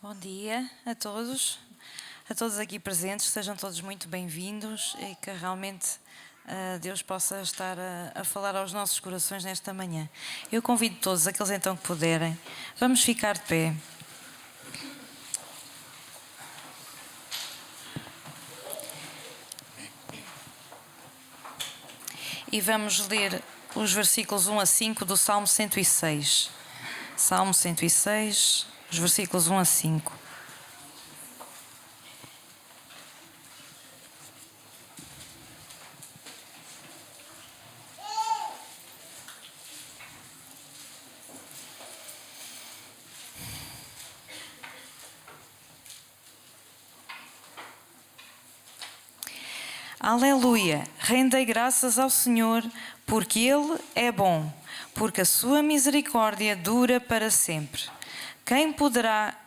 Bom dia a todos aqui presentes, sejam todos muito bem-vindos e que realmente Deus possa estar a falar aos nossos corações nesta manhã. Eu convido todos, aqueles então que puderem, vamos ficar de pé. E vamos ler os versículos 1 a 5 do Salmo 106. Salmo 106, os versículos 1 a 5. Aleluia! Rendei graças ao Senhor, porque Ele é bom, porque a sua misericórdia dura para sempre.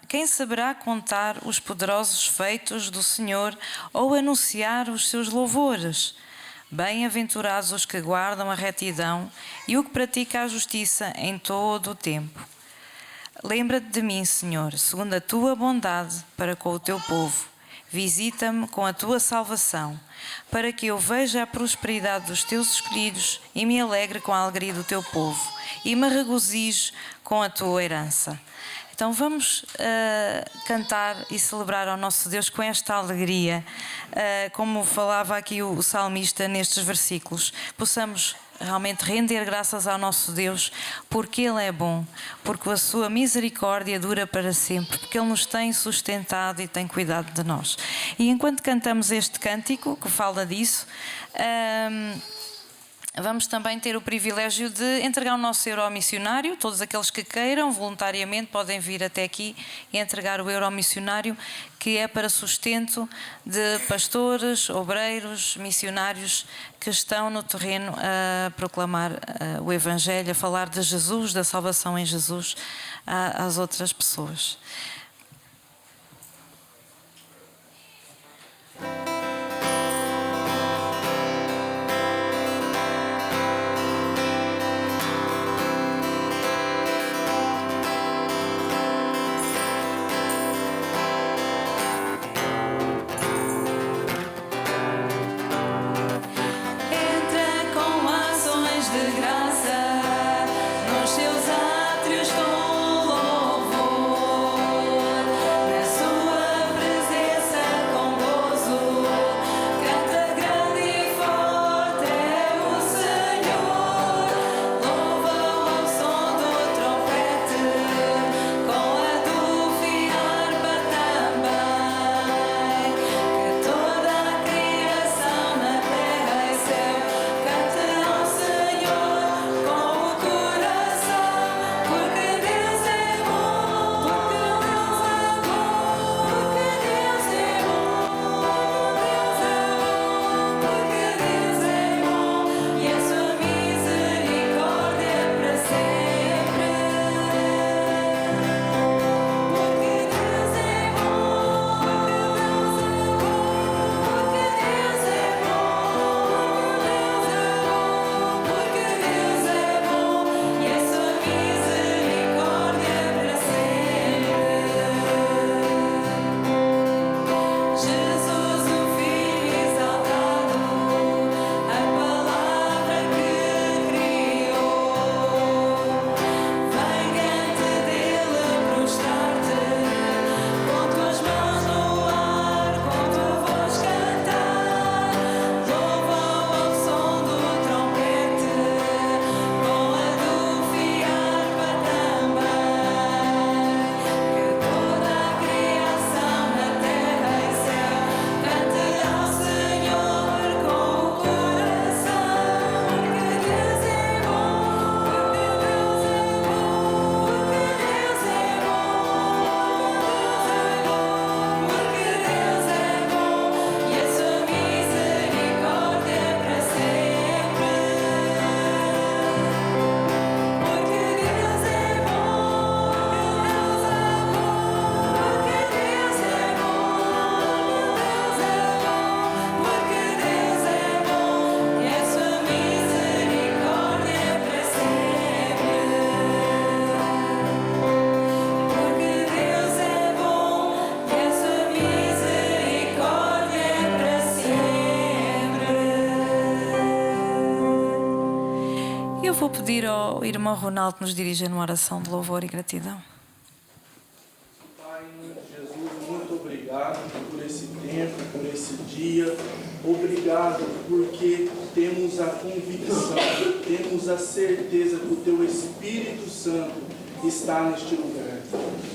Quem saberá contar os poderosos feitos do Senhor ou anunciar os seus louvores? Bem-aventurados os que guardam a retidão e o que pratica a justiça em todo o tempo. Lembra-te de mim, Senhor, segundo a tua bondade para com o teu povo. Visita-me com a tua salvação, para que eu veja a prosperidade dos teus escolhidos e me alegre com a alegria do teu povo e me regozijo com a tua herança. Então vamos cantar e celebrar ao nosso Deus com esta alegria, como falava aqui o salmista nestes versículos, possamos realmente render graças ao nosso Deus, porque Ele é bom, porque a sua misericórdia dura para sempre, porque Ele nos tem sustentado e tem cuidado de nós. E enquanto cantamos este cântico que fala disso, vamos também ter o privilégio de entregar o nosso euro ao missionário. Todos aqueles que queiram voluntariamente podem vir até aqui e entregar o euro ao missionário, que é para sustento de pastores, obreiros, missionários que estão no terreno a proclamar o Evangelho, a falar de Jesus, da salvação em Jesus às outras pessoas. Nos seus átrios com louvor. Eu vou pedir ao irmão Ronaldo nos dirigir numa oração de louvor e gratidão. Pai, em nome de Jesus, muito obrigado por esse tempo, por esse dia. Obrigado porque temos a convicção, temos a certeza que o Teu Espírito Santo está neste lugar.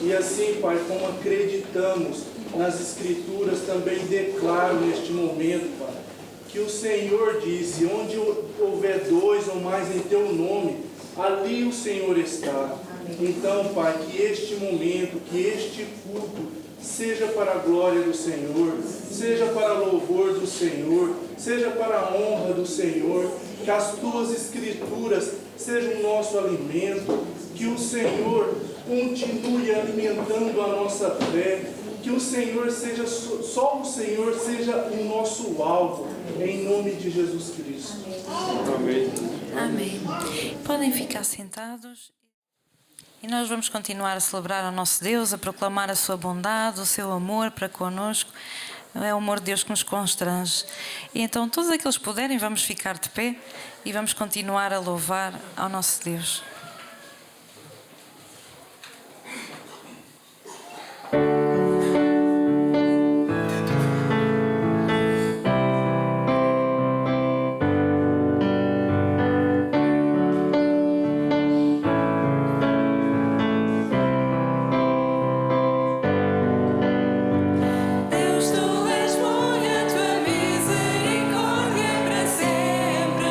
E assim, Pai, como acreditamos nas Escrituras, também declaro neste momento, Pai, que o Senhor disse, onde houver 2 ou mais em Teu nome, ali o Senhor está. Então, Pai, que este momento, que este culto, seja para a glória do Senhor, seja para o louvor do Senhor, seja para a honra do Senhor, que as Tuas Escrituras sejam o nosso alimento, que o Senhor continue alimentando a nossa fé, que o Senhor seja, só o Senhor seja o nosso alvo, em nome de Jesus Cristo. Amém. Amém. Podem ficar sentados. E nós vamos continuar a celebrar ao nosso Deus, a proclamar a sua bondade, o seu amor para connosco. É o amor de Deus que nos constrange. E então, todos aqueles que puderem, vamos ficar de pé e vamos continuar a louvar ao nosso Deus. Misericórdia para sempre.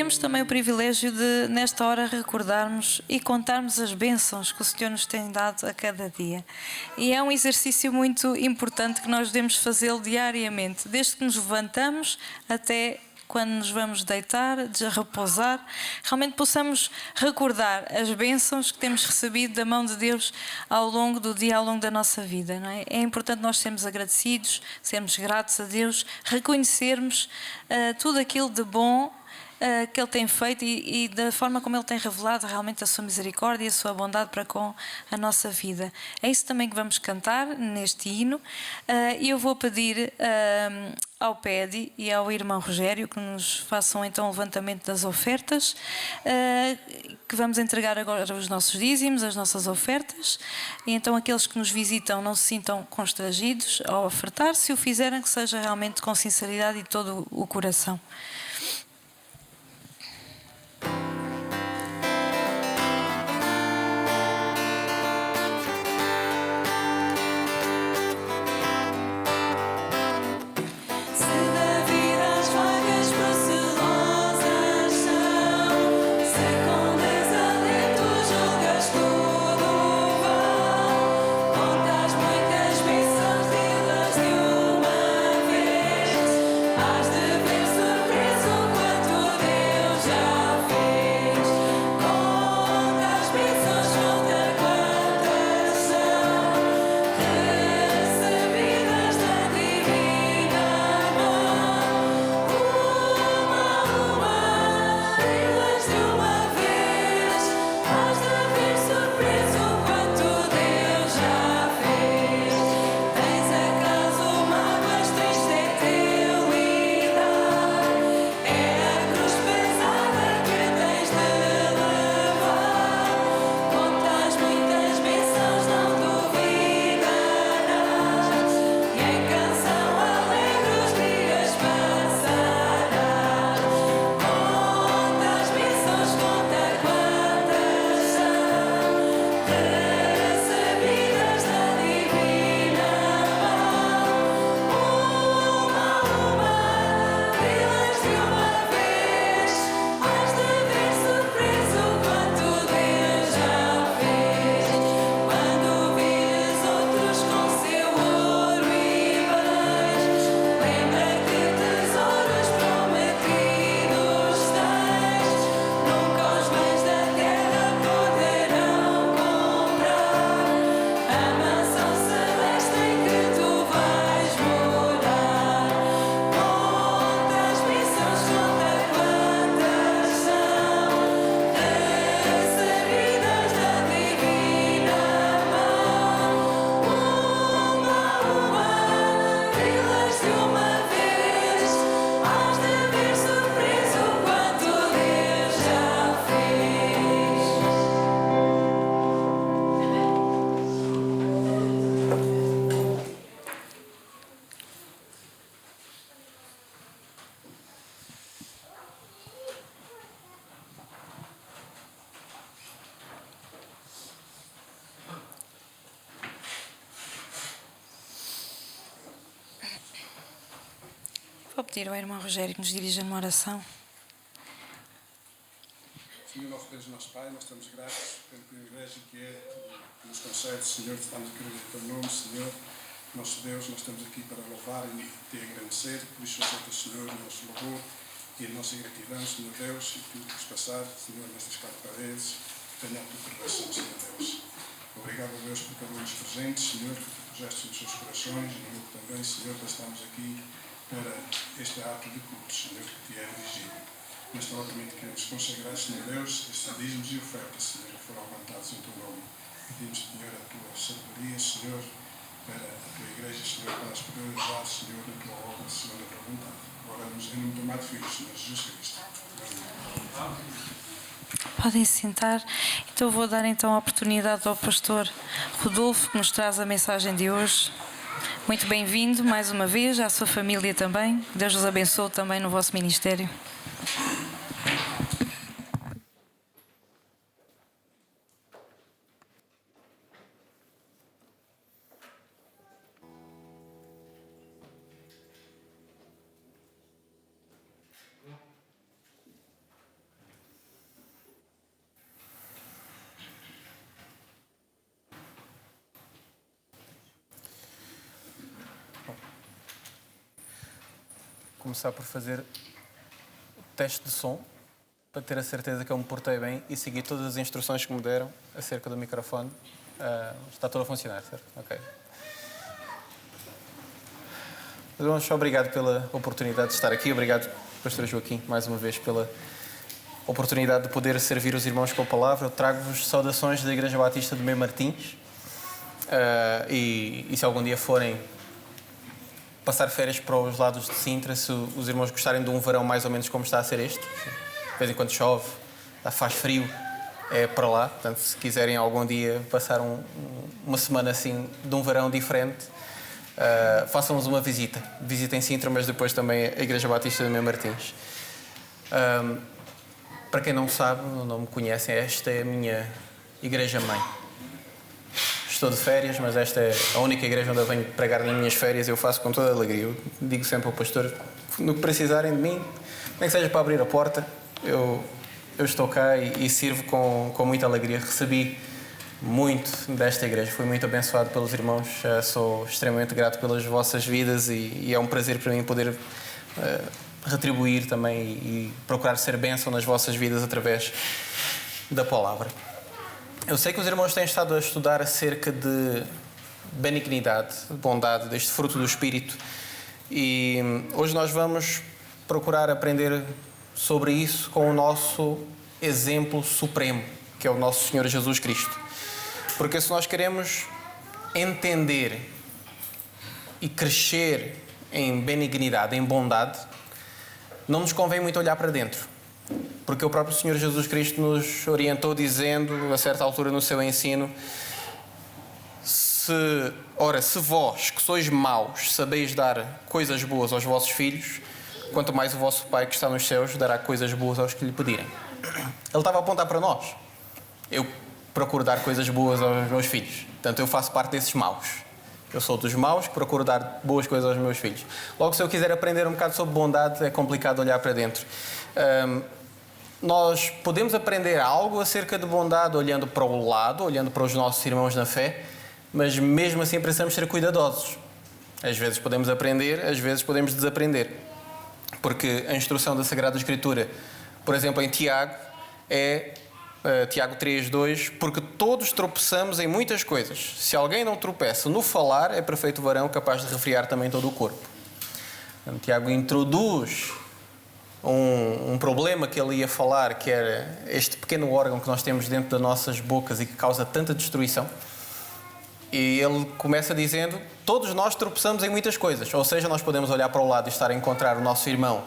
temos também o privilégio de, nesta hora, recordarmos e contarmos as bênçãos que o Senhor nos tem dado a cada dia. E é um exercício muito importante que nós devemos fazê-lo diariamente, desde que nos levantamos até quando nos vamos deitar, repousar, realmente possamos recordar as bênçãos que temos recebido da mão de Deus ao longo do dia, ao longo da nossa vida, não é? É importante nós sermos agradecidos, sermos gratos a Deus, reconhecermos tudo aquilo de bom que Ele tem feito e da forma como Ele tem revelado realmente a sua misericórdia e a sua bondade para com a nossa vida. É isso também que vamos cantar neste hino. E eu vou pedir ao Pedi e ao irmão Rogério que nos façam então o levantamento das ofertas, que vamos entregar agora os nossos dízimos, as nossas ofertas, e então aqueles que nos visitam não se sintam constrangidos ao ofertar, se o fizerem que seja realmente com sinceridade e todo o coração. Vou pedir ao irmão Rogério que nos dirija numa oração. Senhor, nosso Deus e nosso Pai, nós estamos gratos pelo privilégio que que nos concede, Senhor, de estarmos aqui no teu nome, Senhor. Nosso Deus, nós estamos aqui para louvar e te agradecer, por isso aceita, Senhor, o nosso louvor e a nossa gratidão, Senhor Deus, e tudo que nos passar, Senhor, nestas quatro paredes, tenha a tua correção, Senhor Deus. Obrigado, Deus, por cada um dos presentes, Senhor, que tu puseste nos seus corações, e eu também, Senhor, que estamos aqui para este ato de culto, Senhor, que te é dirigido. Nesta hora também te queremos consagrar, Senhor Deus, estes dízimos e ofertas, Senhor, que foram aumentados em teu nome. Pedimos, Senhor, a tua sabedoria, Senhor, para a tua igreja, Senhor, para nós podermos usar, Senhor, a tua obra, Senhor, a tua vontade. Oramos em nome do teu amado Filho, Senhor Jesus Cristo. Amém. Podem se sentar. Então vou dar então a oportunidade ao pastor Rodolfo, que nos traz a mensagem de hoje. Muito bem-vindo mais uma vez, à sua família também. Deus os abençoe também no vosso ministério. começar por fazer o teste de som, para ter a certeza que eu me portei bem e seguir todas as instruções que me deram acerca do microfone. Está tudo a funcionar, certo? Ok. Irmãos, obrigado pela oportunidade de estar aqui. Obrigado, Pastor Joaquim, mais uma vez, pela oportunidade de poder servir os irmãos com a palavra. Eu trago-vos saudações da Igreja Batista de Mem Martins. E se algum dia forem passar férias para os lados de Sintra, se os irmãos gostarem de um verão mais ou menos como está a ser este, de vez em quando chove, faz frio, é para lá. Portanto, se quiserem algum dia passar uma semana assim de um verão diferente, façam-nos uma visita. Visitem Sintra, mas depois também a Igreja Batista de Mem Martins. Para quem não sabe, não me conhecem, esta é a minha igreja-mãe. Estou de férias, mas esta é a única igreja onde eu venho pregar nas minhas férias. Eu faço com toda a alegria. Eu digo sempre ao pastor, no que precisarem de mim, nem que seja para abrir a porta, eu estou cá e sirvo com muita alegria. Recebi muito desta igreja, fui muito abençoado pelos irmãos. Sou extremamente grato pelas vossas vidas e é um prazer para mim poder retribuir também e procurar ser bênção nas vossas vidas através da palavra. Eu sei que os irmãos têm estado a estudar acerca de benignidade, bondade, deste fruto do Espírito, e hoje nós vamos procurar aprender sobre isso com o nosso exemplo supremo, que é o nosso Senhor Jesus Cristo. Porque se nós queremos entender e crescer em benignidade, em bondade, não nos convém muito olhar para dentro. Porque o próprio Senhor Jesus Cristo nos orientou dizendo, a certa altura no seu ensino, se vós, que sois maus, sabeis dar coisas boas aos vossos filhos, quanto mais o vosso Pai que está nos céus dará coisas boas aos que lhe pedirem. Ele estava a apontar para nós. Eu procuro dar coisas boas aos meus filhos. Portanto, eu faço parte desses maus. Eu sou dos maus que procuro dar boas coisas aos meus filhos. Logo, se eu quiser aprender um bocado sobre bondade, é complicado olhar para dentro. Nós podemos aprender algo acerca de bondade olhando para o lado, olhando para os nossos irmãos na fé, mas mesmo assim precisamos ser cuidadosos. Às vezes podemos aprender, às vezes podemos desaprender. Porque a instrução da Sagrada Escritura, por exemplo, em Tiago, é Tiago 3:2, porque todos tropeçamos em muitas coisas. Se alguém não tropeça no falar, é perfeito varão, capaz de refriar também todo o corpo. Então, Tiago introduz um problema que ele ia falar, que era este pequeno órgão que nós temos dentro das nossas bocas e que causa tanta destruição. E ele começa dizendo, todos nós tropeçamos em muitas coisas. Ou seja, nós podemos olhar para o lado e estar a encontrar o nosso irmão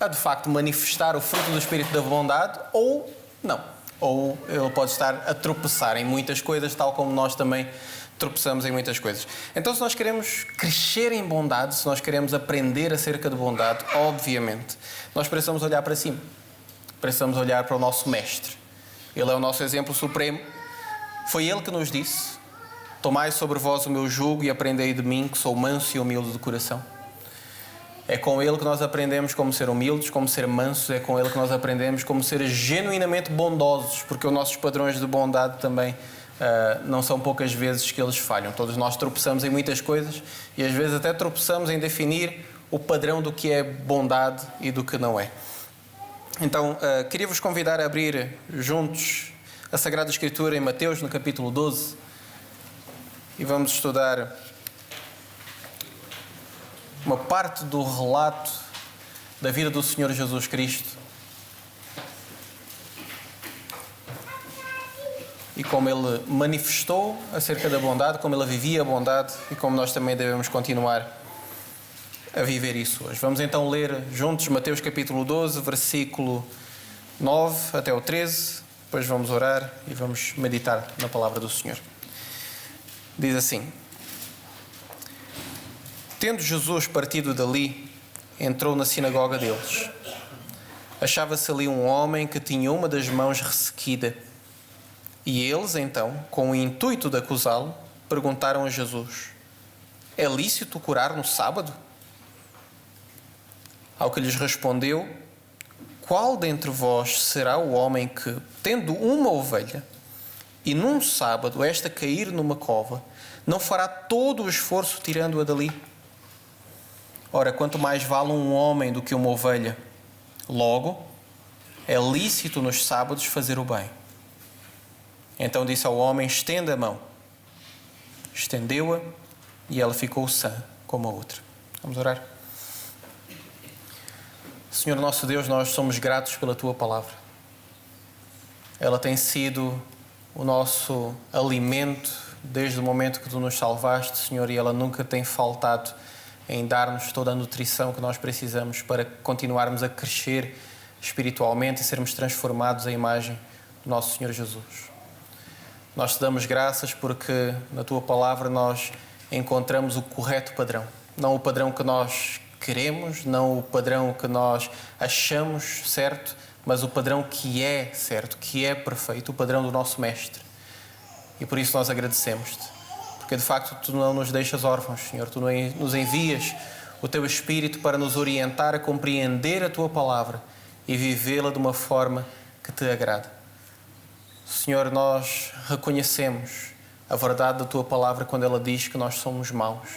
a de facto manifestar o fruto do Espírito da bondade, ou não. Ou ele pode estar a tropeçar em muitas coisas, tal como nós também tropeçamos em muitas coisas. Então, se nós queremos crescer em bondade, se nós queremos aprender acerca de bondade, obviamente, nós precisamos olhar para cima. Precisamos olhar para o nosso Mestre. Ele é o nosso exemplo supremo. Foi Ele que nos disse, tomai sobre vós o meu jugo e aprendei de mim, que sou manso e humilde de coração. É com Ele que nós aprendemos como ser humildes, como ser mansos. É com Ele que nós aprendemos como ser genuinamente bondosos, porque os nossos padrões de bondade também não são poucas vezes que eles falham. Todos nós tropeçamos em muitas coisas e às vezes até tropeçamos em definir o padrão do que é bondade e do que não é. Então, queria vos convidar a abrir juntos a Sagrada Escritura em Mateus, no capítulo 12, e vamos estudar uma parte do relato da vida do Senhor Jesus Cristo e como Ele manifestou acerca da bondade, como Ele vivia a bondade e como nós também devemos continuar a viver isso hoje. Vamos então ler juntos Mateus capítulo 12, versículo 9 até o 13, depois vamos orar e vamos meditar na palavra do Senhor. Diz assim: Tendo Jesus partido dali, entrou na sinagoga deles. Achava-se ali um homem que tinha uma das mãos ressequida. E eles, então, com o intuito de acusá-lo, perguntaram a Jesus: é lícito curar no sábado? Ao que lhes respondeu: qual dentre vós será o homem que, tendo uma ovelha, e num sábado esta cair numa cova, não fará todo o esforço tirando-a dali? Ora, quanto mais vale um homem do que uma ovelha. Logo, é lícito nos sábados fazer o bem. Então disse ao homem: estenda a mão. Estendeu-a e ela ficou sã como a outra. Vamos orar. Senhor nosso Deus, nós somos gratos pela Tua palavra. Ela tem sido o nosso alimento desde o momento que Tu nos salvaste, Senhor, e ela nunca tem faltado em dar-nos toda a nutrição que nós precisamos para continuarmos a crescer espiritualmente e sermos transformados à imagem do nosso Senhor Jesus. Nós te damos graças porque na Tua palavra nós encontramos o correto padrão. Não o padrão que nós queremos, não o padrão que nós achamos certo, mas o padrão que é certo, que é perfeito, o padrão do nosso Mestre. E por isso nós agradecemos-te. Porque de facto Tu não nos deixas órfãos, Senhor. Tu nos envias o Teu Espírito para nos orientar a compreender a Tua palavra e vivê-la de uma forma que Te agrada. Senhor, nós reconhecemos a verdade da Tua palavra quando ela diz que nós somos maus.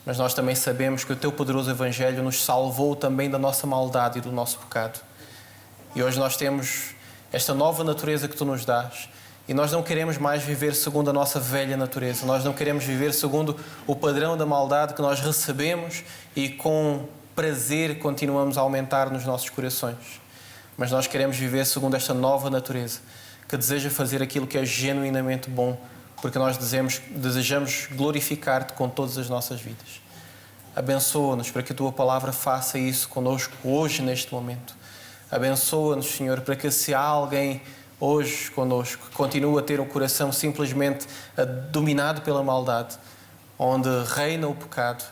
Mas nós também sabemos que o Teu poderoso Evangelho nos salvou também da nossa maldade e do nosso pecado. E hoje nós temos esta nova natureza que Tu nos dás. E nós não queremos mais viver segundo a nossa velha natureza. Nós não queremos viver segundo o padrão da maldade que nós recebemos e com prazer continuamos a aumentar nos nossos corações. Mas nós queremos viver segundo esta nova natureza, que deseja fazer aquilo que é genuinamente bom, porque nós desejamos glorificar-te com todas as nossas vidas. Abençoa-nos para que a Tua palavra faça isso conosco hoje, neste momento. Abençoa-nos, Senhor, para que se há alguém hoje conosco que continua a ter o coração simplesmente dominado pela maldade, onde reina o pecado,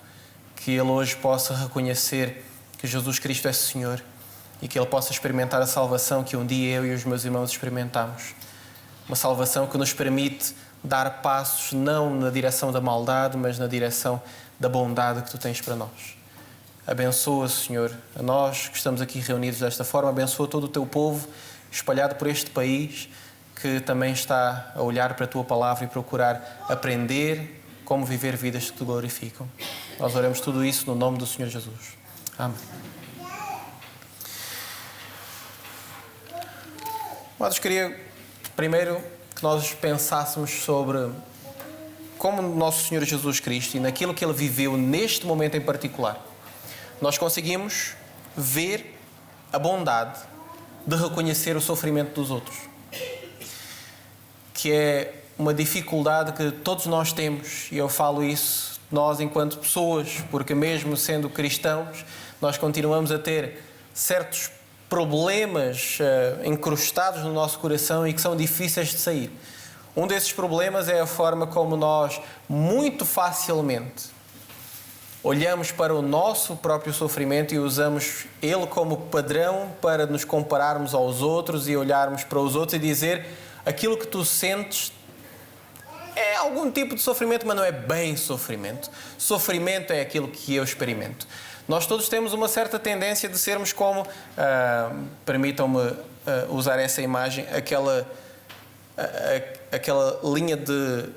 que ele hoje possa reconhecer que Jesus Cristo é Senhor e que ele possa experimentar a salvação que um dia eu e os meus irmãos experimentamos. Uma salvação que nos permite dar passos não na direção da maldade, mas na direção da bondade que Tu tens para nós. Abençoa, Senhor, a nós que estamos aqui reunidos desta forma. Abençoa todo o Teu povo espalhado por este país que também está a olhar para a Tua palavra e procurar aprender como viver vidas que Te glorificam. Nós oramos tudo isso no nome do Senhor Jesus. Amém. Mas eu queria primeiro que nós pensássemos sobre como o nosso Senhor Jesus Cristo e naquilo que Ele viveu neste momento em particular, nós conseguimos ver a bondade de reconhecer o sofrimento dos outros, que é uma dificuldade que todos nós temos, e eu falo isso nós enquanto pessoas, porque mesmo sendo cristãos, nós continuamos a ter certos problemas incrustados no nosso coração e que são difíceis de sair. Um desses problemas é a forma como nós, muito facilmente, olhamos para o nosso próprio sofrimento e usamos ele como padrão para nos compararmos aos outros e olharmos para os outros e dizer: aquilo que tu sentes é algum tipo de sofrimento, mas não é bem sofrimento. Sofrimento é aquilo que eu experimento. Nós todos temos uma certa tendência de sermos como, permitam-me usar essa imagem, aquela linha de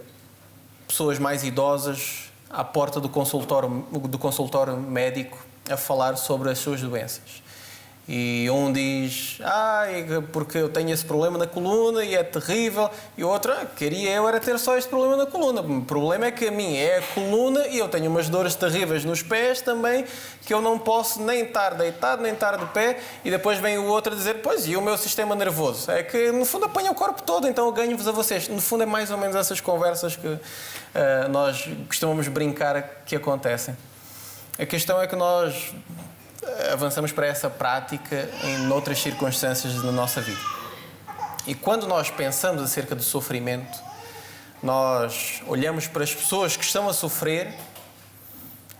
pessoas mais idosas à porta do consultório médico a falar sobre as suas doenças. E um diz: porque eu tenho esse problema na coluna e é terrível. E o outro: queria eu era ter só este problema na coluna. O problema é que a mim é a coluna e eu tenho umas dores terríveis nos pés também, que eu não posso nem estar deitado, nem estar de pé. E depois vem o outro a dizer: pois, e o meu sistema nervoso? É que no fundo apanha o corpo todo, então eu ganho-vos a vocês. No fundo é mais ou menos essas conversas que nós costumamos brincar que acontecem. A questão é que nós avançamos para essa prática em outras circunstâncias da nossa vida. E quando nós pensamos acerca do sofrimento, nós olhamos para as pessoas que estão a sofrer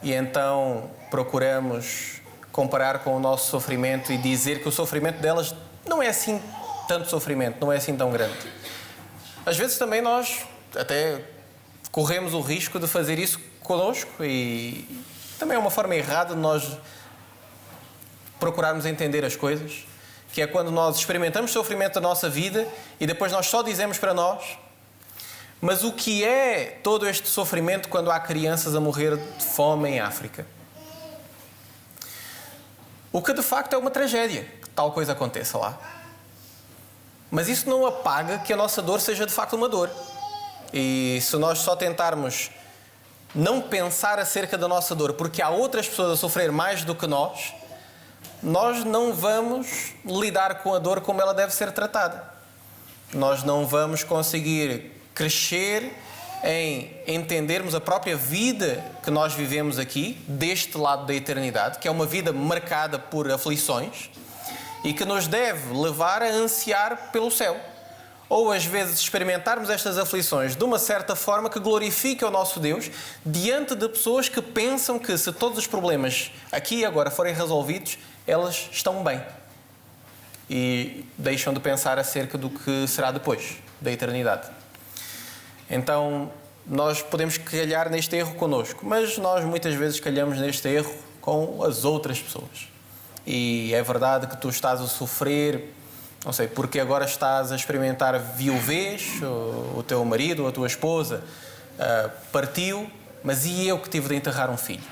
e então procuramos comparar com o nosso sofrimento e dizer que o sofrimento delas não é assim tanto sofrimento, não é assim tão grande. Às vezes também nós até corremos o risco de fazer isso connosco e também é uma forma errada de nós procurarmos entender as coisas, que é quando nós experimentamos sofrimento da nossa vida e depois nós só dizemos para nós: mas o que é todo este sofrimento quando há crianças a morrer de fome em África? O que de facto é uma tragédia que tal coisa aconteça lá. Mas isso não apaga que a nossa dor seja de facto uma dor. E se nós só tentarmos não pensar acerca da nossa dor, porque há outras pessoas a sofrer mais do que nós não vamos lidar com a dor como ela deve ser tratada. Nós não vamos conseguir crescer em entendermos a própria vida que nós vivemos aqui, deste lado da eternidade, que é uma vida marcada por aflições e que nos deve levar a ansiar pelo céu. Ou às vezes experimentarmos estas aflições de uma certa forma que glorifique o nosso Deus diante de pessoas que pensam que se todos os problemas aqui e agora forem resolvidos, elas estão bem. E deixam de pensar acerca do que será depois, da eternidade. Então, nós podemos calhar neste erro connosco, mas nós muitas vezes calhamos neste erro com as outras pessoas. E é verdade que tu estás a sofrer, não sei, porque agora estás a experimentar viuvez, o teu marido ou a tua esposa partiu, mas e eu que tive de enterrar um filho?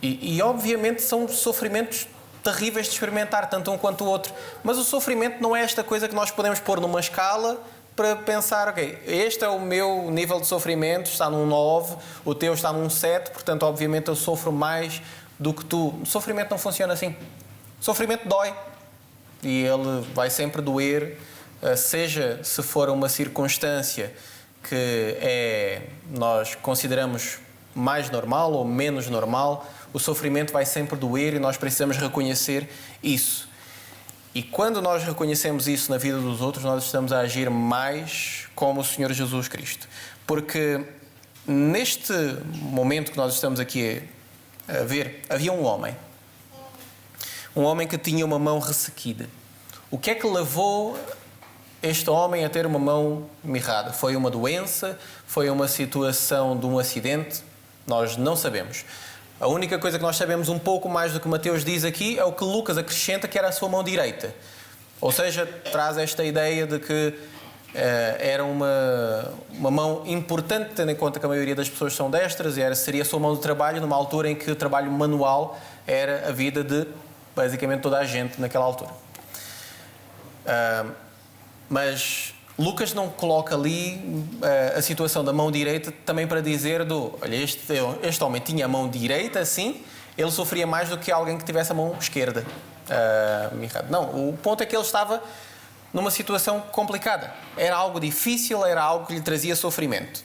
E obviamente são sofrimentos terríveis de experimentar, tanto um quanto o outro. Mas o sofrimento não é esta coisa que nós podemos pôr numa escala para pensar, ok, este é o meu nível de sofrimento, está num 9, o teu está num 7, portanto, obviamente, eu sofro mais do que tu. O sofrimento não funciona assim. O sofrimento dói. E ele vai sempre doer, seja se for uma circunstância que nós consideramos mais normal ou menos normal, o sofrimento vai sempre doer e nós precisamos reconhecer isso. E quando nós reconhecemos isso na vida dos outros, nós estamos a agir mais como o Senhor Jesus Cristo. Porque neste momento que nós estamos aqui a ver, havia um homem que tinha uma mão ressequida. O que é que levou este homem a ter uma mão mirrada? Foi uma doença? Foi uma situação de um acidente? Nós não sabemos. A única coisa que nós sabemos um pouco mais do que Mateus diz aqui é o que Lucas acrescenta, que era a sua mão direita. Ou seja, traz esta ideia de que era uma mão importante, tendo em conta que a maioria das pessoas são destras, e seria a sua mão de trabalho numa altura em que o trabalho manual era a vida de basicamente toda a gente naquela altura. Mas Lucas não coloca ali a situação da mão direita também para dizer olha, este homem tinha a mão direita assim, ele sofria mais do que alguém que tivesse a mão esquerda. Não, o ponto é que ele estava numa situação complicada. Era algo difícil, era algo que lhe trazia sofrimento.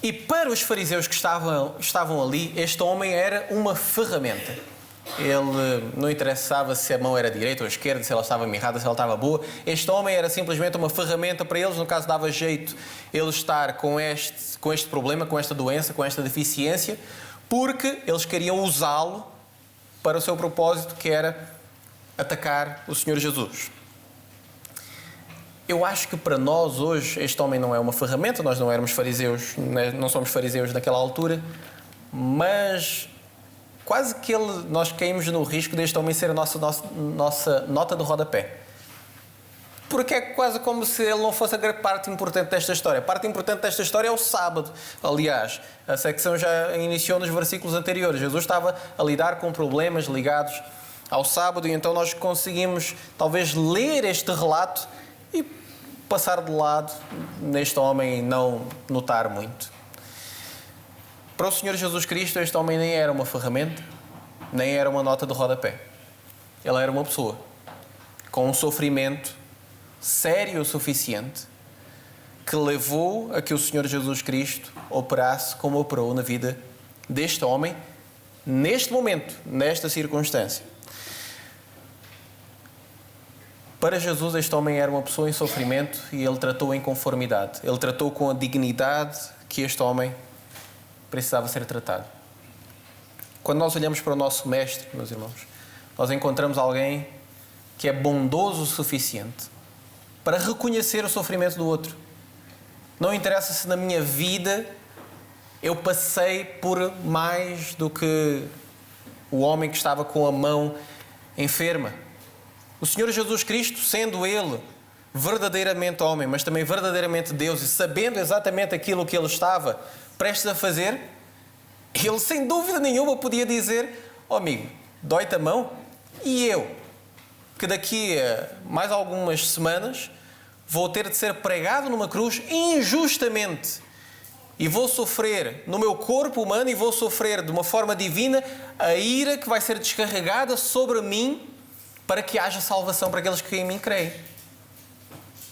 E para os fariseus que estavam ali, este homem era uma ferramenta. Ele não interessava se a mão era direita ou esquerda, se ela estava mirrada, se ela estava boa. Este homem era simplesmente uma ferramenta para eles. No caso, dava jeito ele estar com este problema, com esta doença, com esta deficiência, porque eles queriam usá-lo para o seu propósito, que era atacar o Senhor Jesus. Eu acho que para nós hoje este homem não é uma ferramenta. Nós não éramos fariseus, não somos fariseus naquela altura, mas quase que nós caímos no risco deste homem ser a nossa nota de rodapé. Porque é quase como se ele não fosse a parte importante desta história. A parte importante desta história é o sábado. Aliás, a secção já iniciou nos versículos anteriores. Jesus estava a lidar com problemas ligados ao sábado, e então nós conseguimos talvez ler este relato e passar de lado neste homem e não notar muito. Para o Senhor Jesus Cristo, este homem nem era uma ferramenta, nem era uma nota de rodapé. Ele era uma pessoa com um sofrimento sério o suficiente que levou a que o Senhor Jesus Cristo operasse como operou na vida deste homem, neste momento, nesta circunstância. Para Jesus, este homem era uma pessoa em sofrimento e ele tratou em conformidade. Ele tratou com a dignidade que este homem precisava ser tratado. Quando nós olhamos para o nosso mestre, meus irmãos, nós encontramos alguém que é bondoso o suficiente para reconhecer o sofrimento do outro. Não interessa se na minha vida eu passei por mais do que o homem que estava com a mão enferma. O Senhor Jesus Cristo, sendo Ele verdadeiramente homem, mas também verdadeiramente Deus, e sabendo exatamente aquilo que Ele estava prestes a fazer, Ele sem dúvida nenhuma podia dizer: amigo, dói-te a mão? E eu, que daqui a mais algumas semanas vou ter de ser pregado numa cruz injustamente e vou sofrer no meu corpo humano e vou sofrer de uma forma divina a ira que vai ser descarregada sobre mim para que haja salvação para aqueles que em mim creem.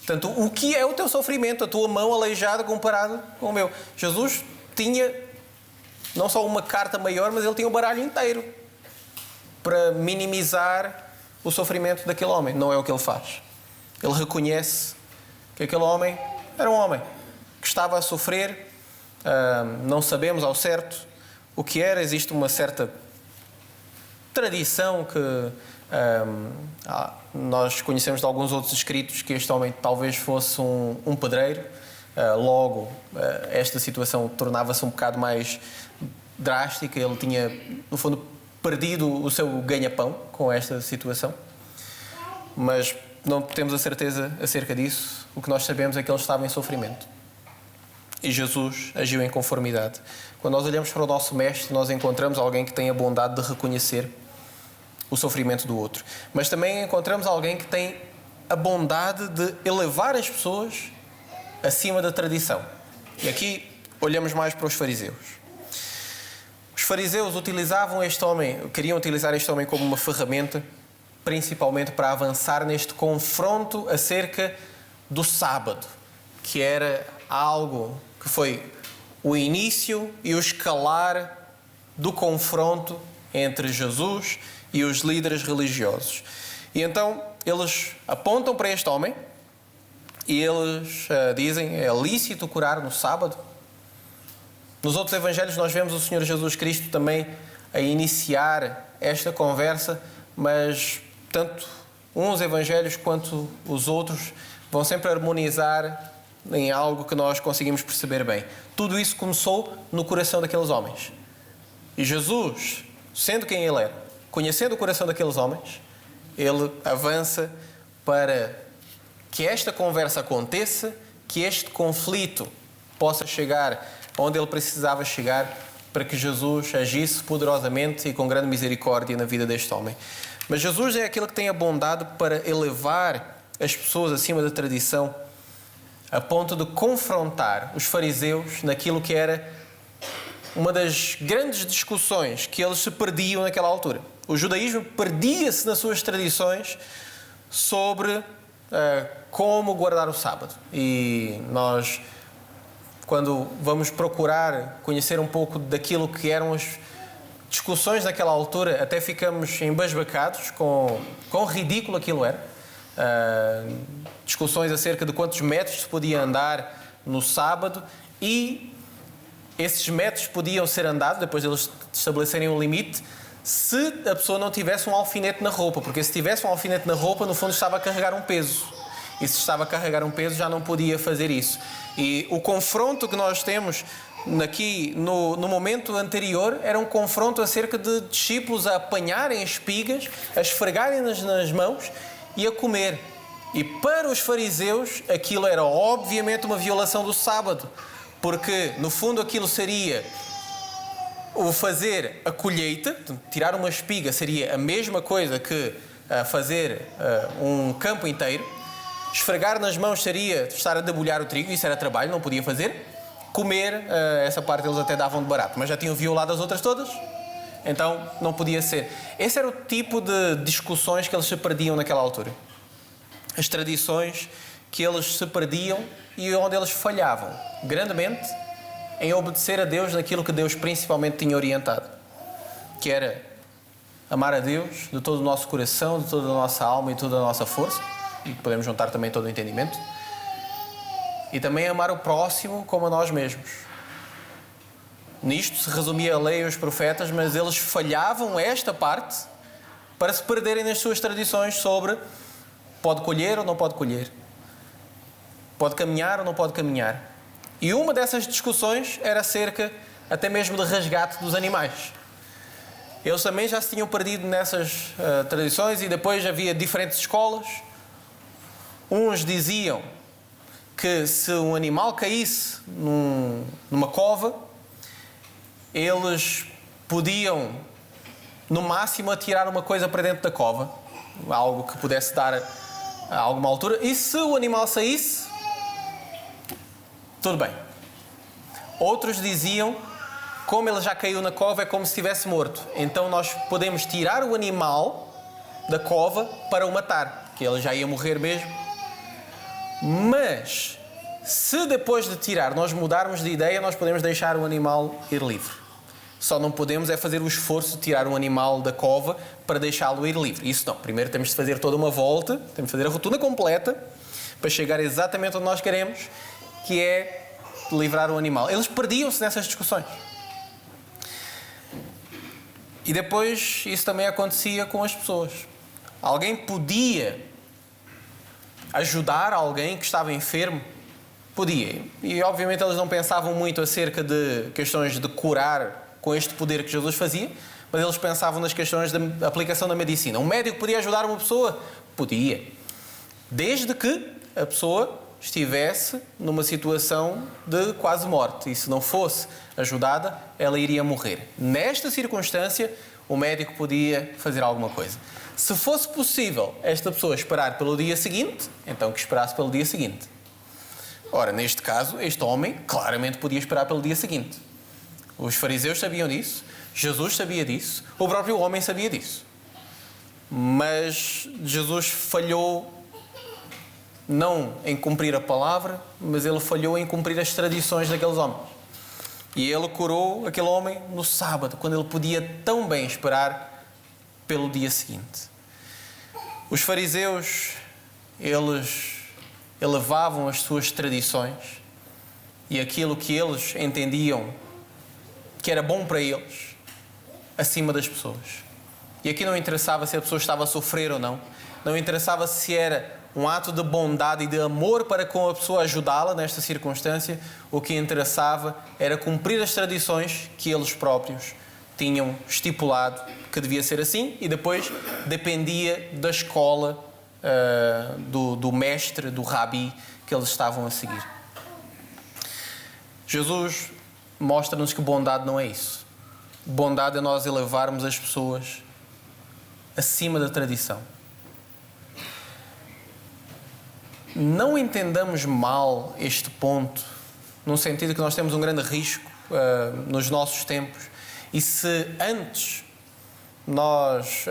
Portanto, o que é o teu sofrimento, a tua mão aleijada comparado com o meu? Jesus tinha não só uma carta maior, mas ele tinha o baralho inteiro para minimizar o sofrimento daquele homem. Não é o que ele faz. Ele reconhece que aquele homem era um homem que estava a sofrer. Não sabemos ao certo o que era. Existe uma certa tradição que nós conhecemos de alguns outros escritos que este homem talvez fosse um pedreiro. Logo, esta situação tornava-se um bocado mais drástica. Ele tinha, no fundo, perdido o seu ganha-pão com esta situação. Mas não temos a certeza acerca disso. O que nós sabemos é que ele estava em sofrimento. E Jesus agiu em conformidade. Quando nós olhamos para o nosso Mestre, nós encontramos alguém que tem a bondade de reconhecer o sofrimento do outro. Mas também encontramos alguém que tem a bondade de elevar as pessoas acima da tradição. E aqui olhamos mais para os fariseus. Os fariseus utilizavam este homem, queriam utilizar este homem como uma ferramenta, principalmente para avançar neste confronto acerca do sábado, que era algo que foi o início e o escalar do confronto entre Jesus e os líderes religiosos. E então eles apontam para este homem e eles dizem: é lícito curar no sábado? Nos outros evangelhos nós vemos o Senhor Jesus Cristo também a iniciar esta conversa, mas tanto uns evangelhos quanto os outros vão sempre harmonizar em algo que nós conseguimos perceber bem. Tudo isso começou no coração daqueles homens. E Jesus, sendo quem Ele era, conhecendo o coração daqueles homens, Ele avança para que esta conversa aconteça, que este conflito possa chegar onde ele precisava chegar, para que Jesus agisse poderosamente e com grande misericórdia na vida deste homem. Mas Jesus é aquele que tem a bondade para elevar as pessoas acima da tradição, a ponto de confrontar os fariseus naquilo que era uma das grandes discussões que eles se perdiam naquela altura. O judaísmo perdia-se nas suas tradições sobre como guardar o sábado. E nós, quando vamos procurar conhecer um pouco daquilo que eram as discussões naquela altura, até ficamos embasbacados com quão ridículo aquilo era. Discussões acerca de quantos metros se podia andar no sábado, e esses metros podiam ser andados, depois de eles estabelecerem um limite, se a pessoa não tivesse um alfinete na roupa, porque se tivesse um alfinete na roupa, no fundo estava a carregar um peso. E se estava a carregar um peso, já não podia fazer isso. E o confronto que nós temos aqui no momento anterior era um confronto acerca de discípulos a apanharem espigas, a esfregarem-nas nas mãos e a comer. E para os fariseus aquilo era obviamente uma violação do sábado, porque no fundo aquilo seria o fazer a colheita. Tirar uma espiga seria a mesma coisa que fazer um campo inteiro. Esfregar nas mãos seria estar a debulhar o trigo, isso era trabalho, não podia fazer. Comer, essa parte eles até davam de barato, mas já tinham violado as outras todas, então não podia ser. Esse era o tipo de discussões que eles se perdiam naquela altura. As tradições que eles se perdiam e onde eles falhavam grandemente em obedecer a Deus naquilo que Deus principalmente tinha orientado, que era amar a Deus de todo o nosso coração, de toda a nossa alma e toda a nossa força, e podemos juntar também todo o entendimento, e também amar o próximo como a nós mesmos. Nisto se resumia a lei e os profetas, mas eles falhavam esta parte para se perderem nas suas tradições sobre pode colher ou não pode colher, pode caminhar ou não pode caminhar. E uma dessas discussões era acerca até mesmo de resgate dos animais. Eles também já se tinham perdido nessas tradições, e depois havia diferentes escolas. Uns diziam que se um animal caísse numa cova, eles podiam no máximo atirar uma coisa para dentro da cova, algo que pudesse dar a alguma altura, e se o animal saísse, tudo bem. Outros diziam, como ele já caiu na cova, é como se estivesse morto. Então nós podemos tirar o animal da cova para o matar, que ele já ia morrer mesmo. Mas, se depois de tirar nós mudarmos de ideia, nós podemos deixar o animal ir livre. Só não podemos é fazer o esforço de tirar um animal da cova para deixá-lo ir livre. Isso não. Primeiro temos de fazer toda uma volta, temos de fazer a rotunda completa para chegar exatamente onde nós queremos, que é livrar o animal. Eles perdiam-se nessas discussões. E depois isso também acontecia com as pessoas. Alguém podia ajudar alguém que estava enfermo? Podia. E obviamente eles não pensavam muito acerca de questões de curar com este poder que Jesus fazia, mas eles pensavam nas questões da aplicação da medicina. Um médico podia ajudar uma pessoa? Podia. Desde que a pessoa estivesse numa situação de quase morte. E se não fosse ajudada, ela iria morrer. Nesta circunstância, o médico podia fazer alguma coisa. Se fosse possível esta pessoa esperar pelo dia seguinte, então que esperasse pelo dia seguinte. Ora, neste caso, este homem claramente podia esperar pelo dia seguinte. Os fariseus sabiam disso, Jesus sabia disso, o próprio homem sabia disso. Mas Jesus falhou não em cumprir a palavra, mas ele falhou em cumprir as tradições daqueles homens. E ele curou aquele homem no sábado, quando ele podia tão bem esperar pelo dia seguinte. Os fariseus, eles elevavam as suas tradições e aquilo que eles entendiam que era bom para eles, acima das pessoas. E aqui não interessava se a pessoa estava a sofrer ou não, não interessava se era um ato de bondade e de amor para com a pessoa, ajudá-la nesta circunstância. O que interessava era cumprir as tradições que eles próprios tinham estipulado que devia ser assim, e depois dependia da escola do mestre, do rabi que eles estavam a seguir. Jesus mostra-nos que bondade não é isso. Bondade é nós elevarmos as pessoas acima da tradição. Não entendamos mal este ponto, no sentido que nós temos um grande risco nos nossos tempos. E se antes nós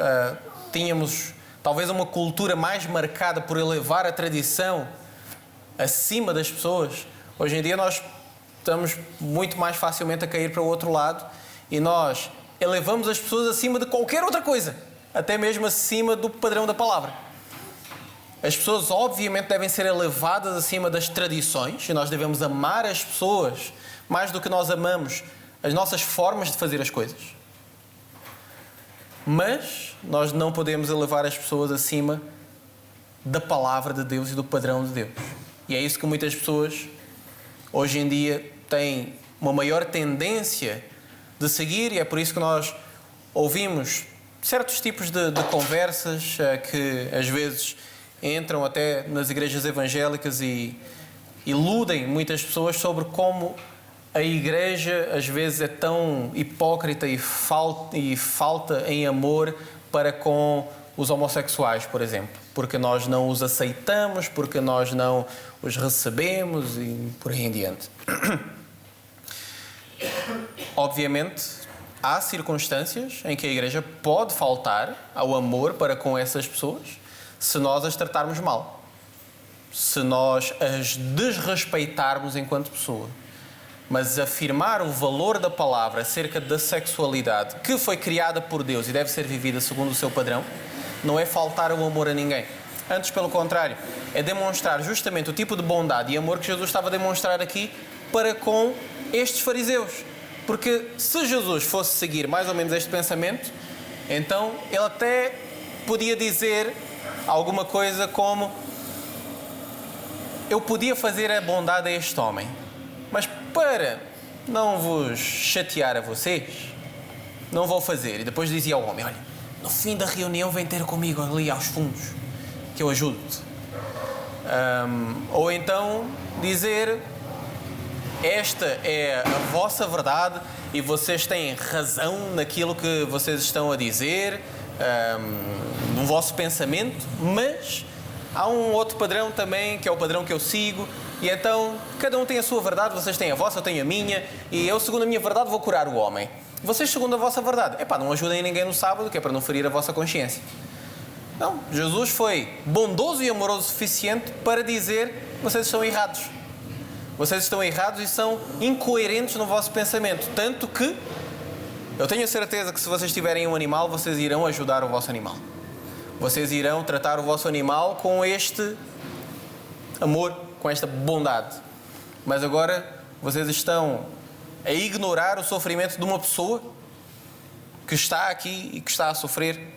tínhamos talvez uma cultura mais marcada por elevar a tradição acima das pessoas, hoje em dia nós estamos muito mais facilmente a cair para o outro lado e nós elevamos as pessoas acima de qualquer outra coisa, até mesmo acima do padrão da palavra. As pessoas obviamente devem ser elevadas acima das tradições e nós devemos amar as pessoas mais do que nós amamos as nossas formas de fazer as coisas. Mas nós não podemos elevar as pessoas acima da palavra de Deus e do padrão de Deus. E é isso que muitas pessoas hoje em dia têm uma maior tendência de seguir, e é por isso que nós ouvimos certos tipos de conversas que às vezes entram até nas igrejas evangélicas e iludem muitas pessoas sobre como a igreja às vezes é tão hipócrita e falta em amor para com os homossexuais, por exemplo. Porque nós não os aceitamos, porque nós não os recebemos e por aí em diante. Obviamente, há circunstâncias em que a igreja pode faltar ao amor para com essas pessoas se nós as tratarmos mal, se nós as desrespeitarmos enquanto pessoa. Mas afirmar o valor da palavra acerca da sexualidade que foi criada por Deus e deve ser vivida segundo o seu padrão, não é faltar o amor a ninguém. Antes, pelo contrário, é demonstrar justamente o tipo de bondade e amor que Jesus estava a demonstrar aqui para com estes fariseus. Porque se Jesus fosse seguir mais ou menos este pensamento, então ele até podia dizer alguma coisa como: eu podia fazer a bondade a este homem, mas para não vos chatear a vocês, não vou fazer. E depois dizia ao homem: olha, no fim da reunião vem ter comigo ali aos fundos, que eu ajudo-te. Ou então dizer: esta é a vossa verdade e vocês têm razão naquilo que vocês estão a dizer, no vosso pensamento, mas há um outro padrão também, que é o padrão que eu sigo, e então cada um tem a sua verdade, vocês têm a vossa, eu tenho a minha, e eu, segundo a minha verdade, vou curar o homem. Vocês, segundo a vossa verdade, não ajudem ninguém no sábado, que é para não ferir a vossa consciência. Não, Jesus foi bondoso e amoroso o suficiente para dizer: vocês estão errados. Vocês estão errados e são incoerentes no vosso pensamento. Tanto que eu tenho a certeza que se vocês tiverem um animal, vocês irão ajudar o vosso animal. Vocês irão tratar o vosso animal com este amor, com esta bondade. Mas agora vocês estão a ignorar o sofrimento de uma pessoa que está aqui e que está a sofrer.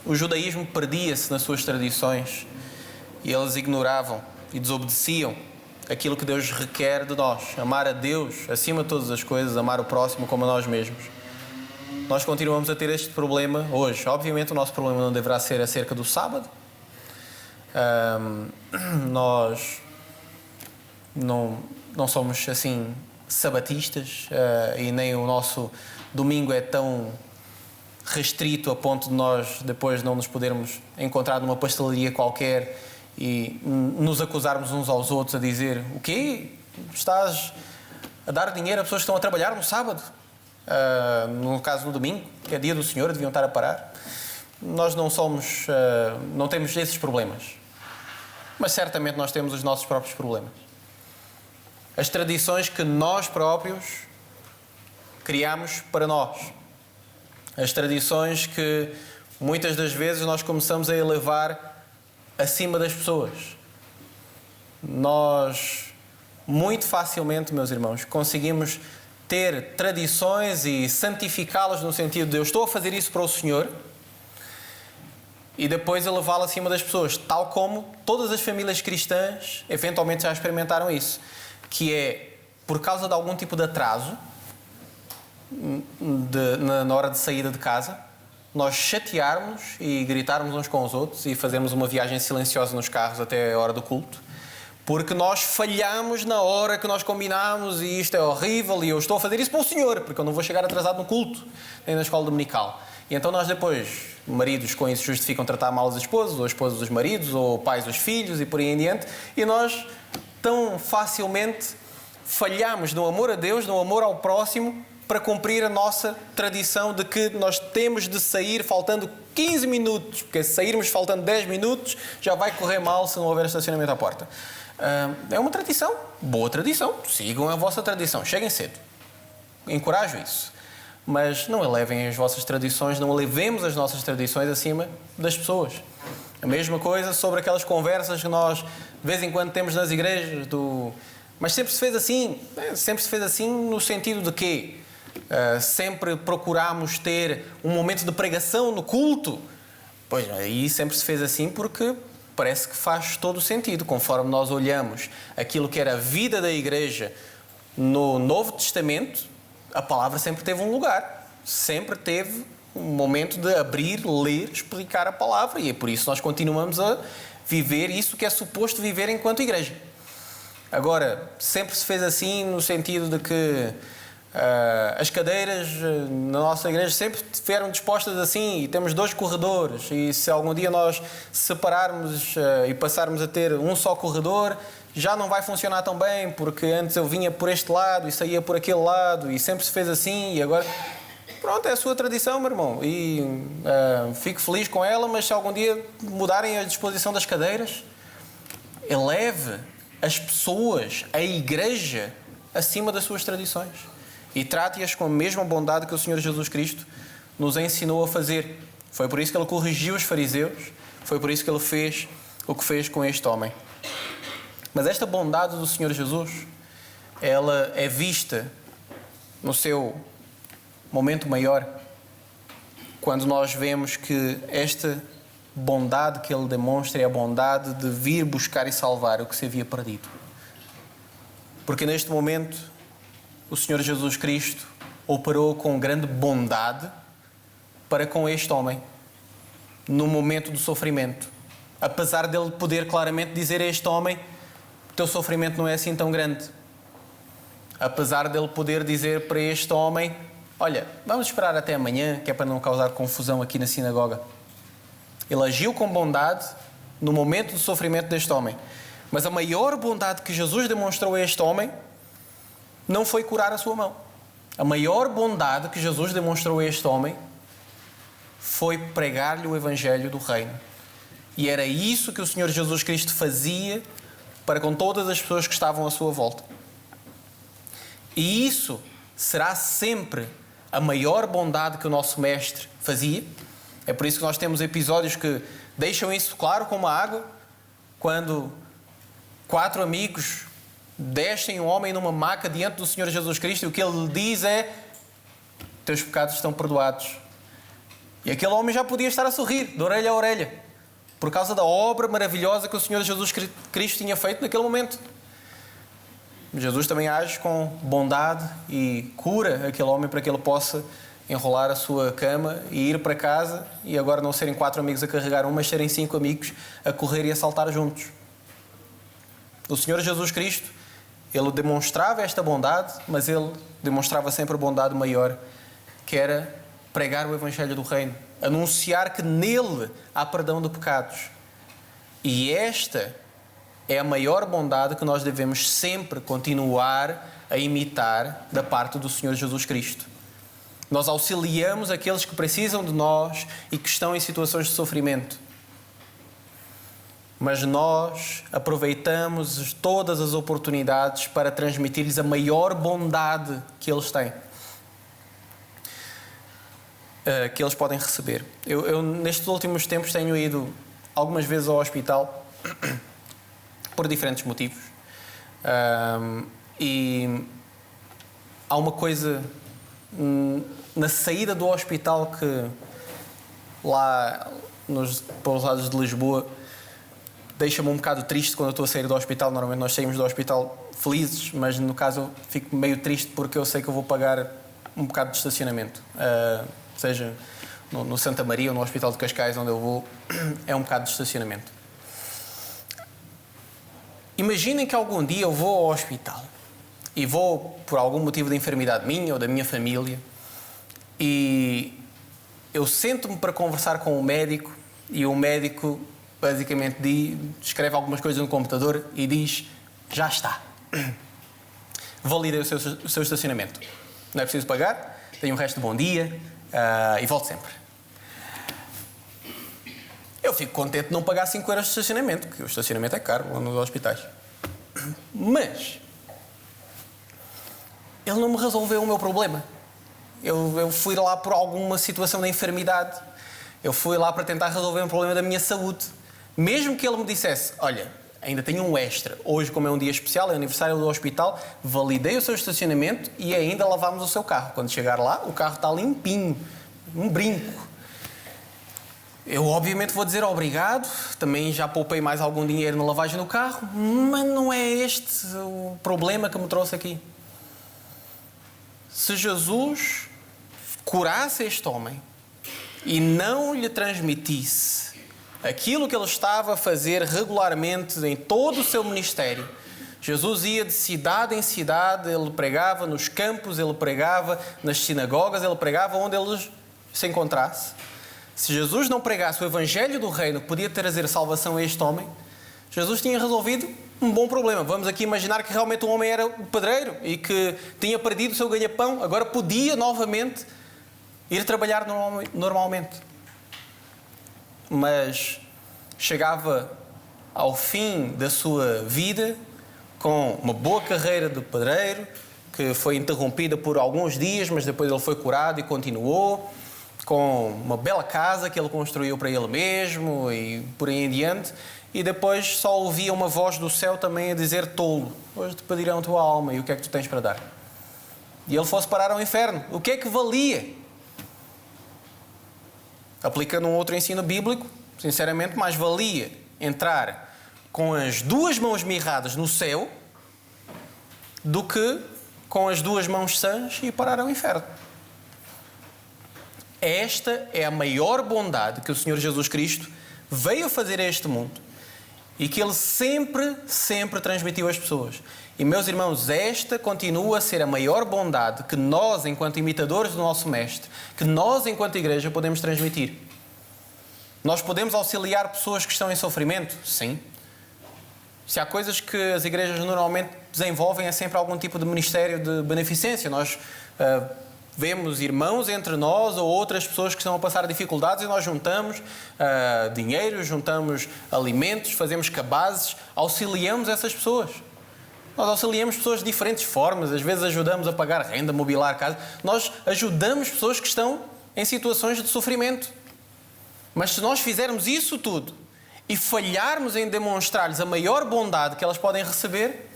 O judaísmo perdia-se nas suas tradições e eles ignoravam e desobedeciam aquilo que Deus requer de nós: amar a Deus acima de todas as coisas, amar o próximo como a nós mesmos. Nós continuamos a ter este problema hoje. Obviamente o nosso problema não deverá ser acerca do sábado. Nós não somos assim sabatistas, e nem o nosso domingo é tão restrito a ponto de nós depois não nos podermos encontrar numa pastelaria qualquer e nos acusarmos uns aos outros a dizer: o quê? Estás a dar dinheiro a pessoas que estão a trabalhar no sábado? No caso no domingo, que é dia do Senhor, deviam estar a parar. Nós não temos esses problemas, mas certamente nós temos os nossos próprios problemas. As tradições que nós próprios criamos para nós. As tradições que muitas das vezes nós começamos a elevar acima das pessoas. Nós muito facilmente, meus irmãos, conseguimos ter tradições e santificá-las no sentido de: eu estou a fazer isso para o Senhor, e depois elevá-la acima das pessoas, tal como todas as famílias cristãs eventualmente já experimentaram isso, que é por causa de algum tipo de atraso na hora de saída de casa, nós chatearmos e gritarmos uns com os outros e fazermos uma viagem silenciosa nos carros até a hora do culto, porque nós falhamos na hora que nós combinámos e isto é horrível e eu estou a fazer isso para o Senhor, porque eu não vou chegar atrasado no culto, nem na escola dominical. E então nós depois, maridos com isso justificam tratar mal as esposas, ou esposas os maridos, ou pais os filhos e por aí em diante, e nós tão facilmente falhamos no amor a Deus, no amor ao próximo, para cumprir a nossa tradição de que nós temos de sair faltando 15 minutos, porque se sairmos faltando 10 minutos já vai correr mal se não houver estacionamento à porta. É uma tradição, boa tradição, sigam a vossa tradição, cheguem cedo, encorajo isso, mas não elevem as vossas tradições, não elevemos as nossas tradições acima das pessoas. A mesma coisa sobre aquelas conversas que nós de vez em quando temos nas igrejas mas sempre se fez assim, sempre se fez assim no sentido de quê? Sempre procurámos ter um momento de pregação no culto. Pois, aí sempre se fez assim porque parece que faz todo o sentido, conforme nós olhamos aquilo que era a vida da igreja no Novo Testamento. A palavra sempre teve um lugar, sempre teve um momento de abrir, ler, explicar a palavra, e é por isso nós continuamos a viver isso que é suposto viver enquanto igreja. Agora, sempre se fez assim no sentido de que as cadeiras na nossa igreja sempre estiveram dispostas assim, e temos 2 corredores, e se algum dia nós separarmos e passarmos a ter um só corredor, já não vai funcionar tão bem, porque antes eu vinha por este lado e saía por aquele lado, e sempre se fez assim, e agora pronto, é a sua tradição, meu irmão, e fico feliz com ela, mas se algum dia mudarem a disposição das cadeiras, eleve as pessoas, a igreja, acima das suas tradições. E trate-as com a mesma bondade que o Senhor Jesus Cristo nos ensinou a fazer. Foi por isso que Ele corrigiu os fariseus, foi por isso que Ele fez o que fez com este homem. Mas esta bondade do Senhor Jesus, ela é vista no seu momento maior, quando nós vemos que esta bondade que Ele demonstra é a bondade de vir buscar e salvar o que se havia perdido. Porque neste momento o Senhor Jesus Cristo operou com grande bondade para com este homem, no momento do sofrimento. Apesar dele poder claramente dizer a este homem: o teu sofrimento não é assim tão grande. apesar dele poder dizer para este homem: olha, vamos esperar até amanhã, que é para não causar confusão aqui na sinagoga. Ele agiu com bondade no momento do sofrimento deste homem. Mas a maior bondade que Jesus demonstrou a este homem não foi curar a sua mão. A maior bondade que Jesus demonstrou a este homem foi pregar-lhe o Evangelho do Reino. E era isso que o Senhor Jesus Cristo fazia para com todas as pessoas que estavam à sua volta. E isso será sempre a maior bondade que o nosso Mestre fazia. É por isso que nós temos episódios que deixam isso claro como a água, quando 4 amigos descem um homem numa maca diante do Senhor Jesus Cristo e o que ele lhe diz é: teus pecados estão perdoados. E aquele homem já podia estar a sorrir, de orelha a orelha, por causa da obra maravilhosa que o Senhor Jesus Cristo tinha feito naquele momento. Jesus também age com bondade e cura aquele homem para que ele possa enrolar a sua cama e ir para casa, e agora não serem 4 amigos a carregar um, mas serem 5 amigos a correr e a saltar juntos. O Senhor Jesus Cristo, ele demonstrava esta bondade, mas ele demonstrava sempre a bondade maior, que era pregar o Evangelho do Reino, anunciar que nele há perdão de pecados. E esta é a maior bondade que nós devemos sempre continuar a imitar da parte do Senhor Jesus Cristo. Nós auxiliamos aqueles que precisam de nós e que estão em situações de sofrimento. Mas nós aproveitamos todas as oportunidades para transmitir-lhes a maior bondade que eles têm, que eles podem receber. Eu nestes últimos tempos tenho ido algumas vezes ao hospital por diferentes motivos. E há uma coisa na saída do hospital que lá nos pousados de Lisboa deixa-me um bocado triste quando eu estou a sair do hospital. Normalmente nós saímos do hospital felizes, mas no caso eu fico meio triste porque eu sei que eu vou pagar um bocado de estacionamento, seja no Santa Maria ou no Hospital de Cascais, onde eu vou, é um bocado de estacionamento. Imaginem que algum dia eu vou ao hospital e vou por algum motivo de enfermidade minha ou da minha família e eu sento-me para conversar com o médico e o médico basicamente escreve algumas coisas no computador e diz: já está, validei o seu estacionamento, não é preciso pagar, tenha um resto de bom dia e volte sempre. Eu fico contente de não pagar 5 euros de estacionamento, porque o estacionamento é caro lá nos hospitais. Mas ele não me resolveu o meu problema. Eu fui lá por alguma situação de enfermidade, eu fui lá para tentar resolver um problema da minha saúde. Mesmo que ele me dissesse: olha, ainda tenho um extra, hoje como é um dia especial, é aniversário do hospital, validei o seu estacionamento e ainda lavámos o seu carro. Quando chegar lá, o carro está limpinho, um brinco. Eu obviamente vou dizer obrigado, também já poupei mais algum dinheiro na lavagem do carro, mas não é este o problema que me trouxe aqui. Se Jesus curasse este homem e não lhe transmitisse aquilo que ele estava a fazer regularmente em todo o seu ministério, Jesus ia de cidade em cidade, ele pregava nos campos, ele pregava nas sinagogas, ele pregava onde ele se encontrasse. Se Jesus não pregasse o Evangelho do Reino que podia trazer salvação a este homem, Jesus tinha resolvido um bom problema. Vamos aqui imaginar que realmente o homem era o pedreiro e que tinha perdido o seu ganha-pão, agora podia novamente ir trabalhar normalmente. Mas chegava ao fim da sua vida com uma boa carreira de pedreiro, que foi interrompida por alguns dias, mas depois ele foi curado e continuou, com uma bela casa que ele construiu para ele mesmo e por aí em diante, e depois só ouvia uma voz do céu também a dizer: tolo, hoje te pedirão a tua alma e o que é que tu tens para dar? E ele fosse parar ao inferno. O que é que valia? Aplicando um outro ensino bíblico, sinceramente, mais valia entrar com as 2 mãos mirradas no céu do que com as 2 mãos sãs e parar ao inferno. Esta é a maior bondade que o Senhor Jesus Cristo veio fazer a este mundo. e que ele sempre transmitiu às pessoas. E, meus irmãos, esta continua a ser a maior bondade que nós, enquanto imitadores do nosso Mestre, que nós, enquanto igreja, podemos transmitir. Nós podemos auxiliar pessoas que estão em sofrimento? Sim. Se há coisas que as igrejas normalmente desenvolvem, é sempre algum tipo de ministério de beneficência. Nós vemos irmãos entre nós ou outras pessoas que estão a passar dificuldades e nós juntamos dinheiro, juntamos alimentos, fazemos cabazes, auxiliamos essas pessoas. Nós auxiliamos pessoas de diferentes formas, às vezes ajudamos a pagar renda, mobilar casa. Nós ajudamos pessoas que estão em situações de sofrimento. Mas se nós fizermos isso tudo e falharmos em demonstrar-lhes a maior bondade que elas podem receber,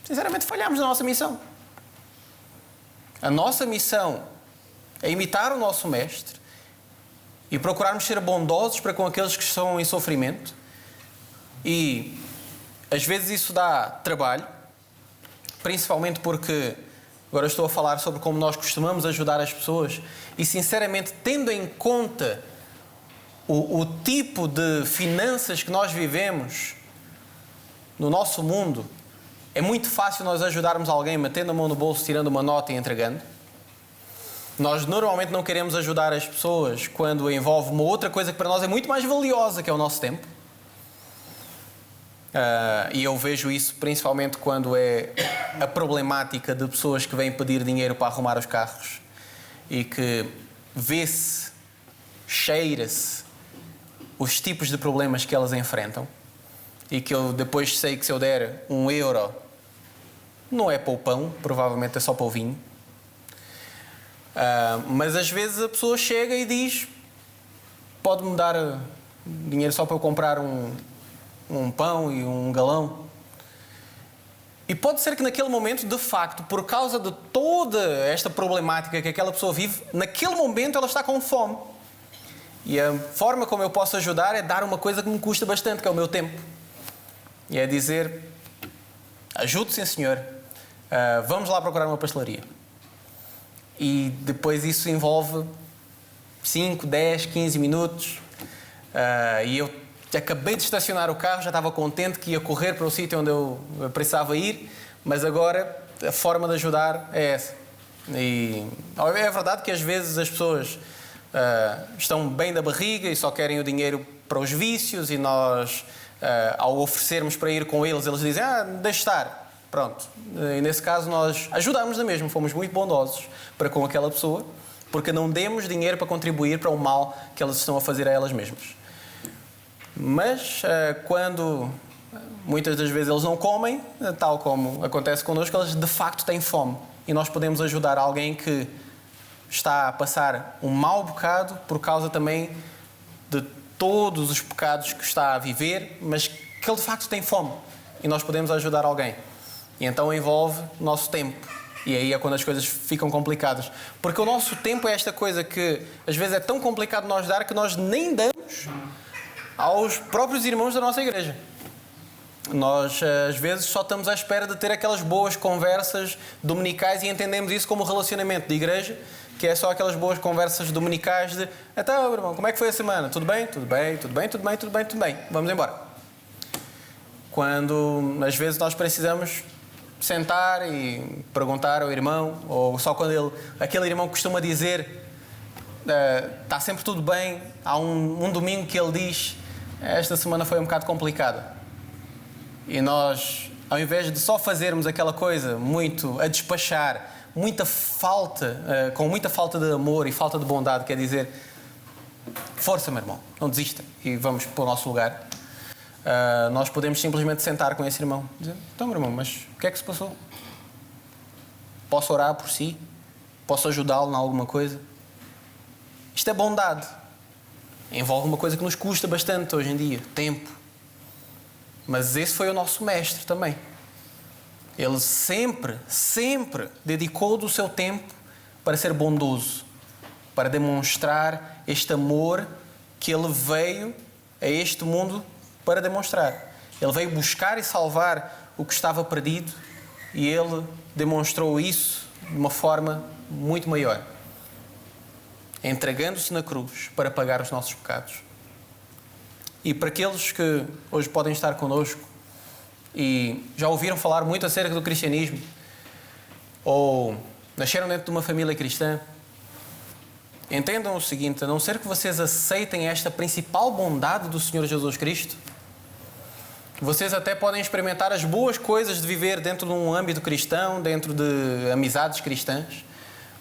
sinceramente falhamos na nossa missão. A nossa missão é imitar o nosso Mestre e procurarmos ser bondosos para com aqueles que estão em sofrimento. E às vezes isso dá trabalho, principalmente porque agora estou a falar sobre como nós costumamos ajudar as pessoas e, sinceramente, tendo em conta o tipo de finanças que nós vivemos no nosso mundo, é muito fácil nós ajudarmos alguém metendo a mão no bolso, tirando uma nota e entregando. Nós normalmente não queremos ajudar as pessoas quando envolve uma outra coisa que para nós é muito mais valiosa, que é o nosso tempo. E eu vejo isso principalmente quando é a problemática de pessoas que vêm pedir dinheiro para arrumar os carros e que vê-se, cheira-se os tipos de problemas que elas enfrentam e que eu depois sei que se eu der €1 não é para o pão, provavelmente é só para o vinho. Mas às vezes a pessoa chega e diz: pode-me dar dinheiro só para eu comprar um pão e um galão. E pode ser que naquele momento, de facto, por causa de toda esta problemática que aquela pessoa vive, naquele momento ela está com fome. E a forma como eu posso ajudar é dar uma coisa que me custa bastante, que é o meu tempo. E é dizer: ajude, sim senhor, vamos lá procurar uma pastelaria. E depois isso envolve 5, 10, 15 minutos. E eu acabei de estacionar o carro, já estava contente que ia correr para o sítio onde eu precisava ir, mas agora a forma de ajudar é essa. E é verdade que às vezes as pessoas estão bem da barriga e só querem o dinheiro para os vícios e nós, ao oferecermos para ir com eles, eles dizem: deixe estar. Pronto. E nesse caso nós ajudamos da mesma, fomos muito bondosos para com aquela pessoa, porque não demos dinheiro para contribuir para o mal que elas estão a fazer a elas mesmas. Mas quando muitas das vezes eles não comem, tal como acontece connosco, eles de facto têm fome. E nós podemos ajudar alguém que está a passar um mau bocado por causa também de todos os pecados que está a viver, mas que ele de facto tem fome. E nós podemos ajudar alguém. E então envolve o nosso tempo. E aí é quando as coisas ficam complicadas. Porque o nosso tempo é esta coisa que às vezes é tão complicado nós dar que nós nem damos aos próprios irmãos da nossa igreja. Nós às vezes só estamos à espera de ter aquelas boas conversas dominicais e entendemos isso como relacionamento de igreja, que é só aquelas boas conversas dominicais de: então, irmão, como é que foi a semana? Tudo bem? Tudo bem, tudo bem, tudo bem, tudo bem, tudo bem. Vamos embora. Quando às vezes nós precisamos sentar e perguntar ao irmão, ou só quando aquele irmão costuma dizer: está sempre tudo bem. Há um domingo que ele diz: esta semana foi um bocado complicada. E nós, ao invés de só fazermos aquela coisa muito a despachar, com muita falta de amor e falta de bondade, quer dizer: força, meu irmão, não desista e vamos para o nosso lugar. Nós podemos simplesmente sentar com esse irmão e dizer: então, meu irmão, mas o que é que se passou? Posso orar por si? Posso ajudá-lo em alguma coisa? Isto é bondade. Envolve uma coisa que nos custa bastante hoje em dia: tempo. Mas esse foi o nosso mestre também. Ele sempre dedicou do seu tempo para ser bondoso, para demonstrar este amor que ele veio a este mundo para demonstrar. Ele veio buscar e salvar o que estava perdido e ele demonstrou isso de uma forma muito maior, entregando-se na cruz para pagar os nossos pecados. E para aqueles que hoje podem estar connosco e já ouviram falar muito acerca do cristianismo, ou nasceram dentro de uma família cristã, entendam o seguinte: a não ser que vocês aceitem esta principal bondade do Senhor Jesus Cristo, vocês até podem experimentar as boas coisas de viver dentro de um âmbito cristão, dentro de amizades cristãs,